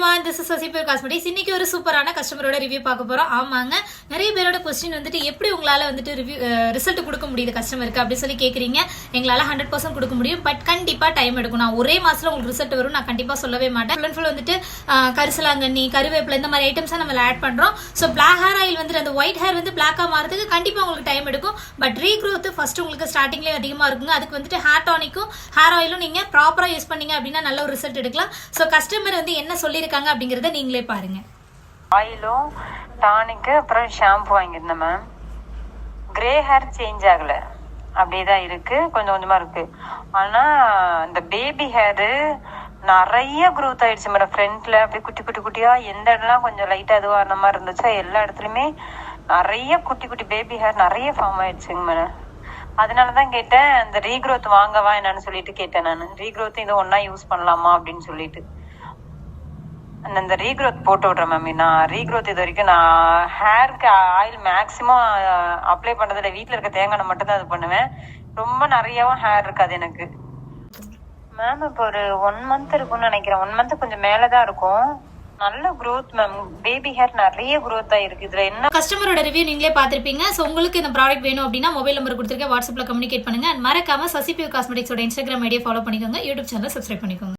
Everyone, this is Sasipure cosmetics. இன்னைக்கு ஒரு சூப்பரான கஸ்டமரோட ரிவ்யூ பார்க்க போறோம். ஆமாங்க, நிறைய பேரோட கொஸ்டின் வந்துட்டு எப்படி உங்களால வந்துட்டு ரிசல்ட் கொடுக்க முடியுது கஸ்டமருக்கு அப்படி சொல்லி கேக்குறீங்க. எங்களால 100% கொடுக்க முடியும், பட் கண்டிப்பா டைம் எடுக்கும். நான் ஒரே மாசத்துல உங்களுக்கு ரிசல்ட் வரும் நான் கண்டிப்பா சொல்லவே மாட்டேன். ஃபுல் அண்ட் ஃபுல் வந்துட்டு கரிசலாங்கண்ணி, கருவேப்பிலை இந்த மாதிரி ஐட்டம்ஸ் நம்ம ஆட் பண்றோம். ஸோ பிளாக் ஹேர் ஆயில் வந்துட்டு அந்த ஒயிட் ஹேர் வந்து பிளாக்கா மாறதுக்கு கண்டிப்பா உங்களுக்கு டைம் எடுக்கும். பட் ரீக்ரோத் ஃபர்ஸ்ட் உங்களுக்கு ஸ்டார்டிங்லேயே அதிகமா இருக்குங்க. அதுக்கு வந்துட்டு ஹேர் டானிக்கும் ஹேர் ஆயிலும் நீங்க ப்ராப்பரா யூஸ் பண்ணீங்க அப்படின்னா நல்ல ஒரு ரிசல்ட் எடுக்கலாம். ஸோ கஸ்டமர் வந்து என்ன சொல்லியிருக்காங்க அப்படிங்கறத நீங்களே பாருங்க. ஆயிலும் டானிக்கு அப்புறம் ஷாம்பு வாங்கியிருந்தேன் மேம். கிரே ஹேர் சேஞ்ச் ஆகல, அப்படியேதான் இருக்கு, கொஞ்சம் கொஞ்சமா இருக்கு. ஆனா இந்த பேபி ஹேரு நிறைய க்ரோத் ஆயிடுச்சு மேடம். ஃப்ரண்ட்ல அப்படியே குட்டி குட்டி குட்டியா எந்த இடம்லாம் கொஞ்சம் லைட்டா இதுவா அந்த மாதிரி இருந்துச்சோ எல்லா இடத்துலயுமே நிறைய குட்டி குட்டி பேபி ஹேர் நிறைய ஃபார்ம் ஆயிடுச்சுங்க மேடம். அதனாலதான் கேட்டேன், இந்த ரீக்ரோத் வாங்கவா என்னன்னு சொல்லிட்டு கேட்டேன். நான் ரீக்ரோத் இது ஒன்னா யூஸ் பண்ணலாமா அப்படின்னு சொல்லிட்டு அந்த ரீக்ரோத் போட்டு விடுறேன் மேம். நான் ரீக்ரோத் இது வரைக்கும் நான் ஹேருக்கு ஆயில் மேக்சிமம் அப்ளை பண்றதுல வீட்டுல இருக்க தேங்காய் எண்ணெய் மட்டும் தான் அது பண்ணுவேன். ரொம்ப நிறையவும் ஹேர் இருக்காது எனக்கு மேம். இப்போ ஒரு 1 month இருக்கும்னு நினைக்கிறேன். 1 month கொஞ்சம் மேலதான் இருக்கும். நல்ல growth மேம். பேபி ஹேர் நிறைய growth ஆயிருக்கு. இதுல என்ன கஸ்டமரோட ரிவ்யூ நீங்களே பார்த்திருப்பீங்க. ஸோ உங்களுக்கு இந்த ப்ராடக்ட் வேணும் அப்படின்னா மொபைல் நம்பர் கொடுத்துருக்கேன், வாட்ஸ்அப்ல கம்யூனிகேட் பண்ணுங்க. மறக்காம சசிபியூர் காஸ்மெட்டிக்ஸோட இன்ஸ்டாகிராம் ஐடியா ஃபாலோ பண்ணிக்கோங்க, யூடியூப் சேனல் சப்ஸ்கிரைப் பண்ணிக்கோங்க.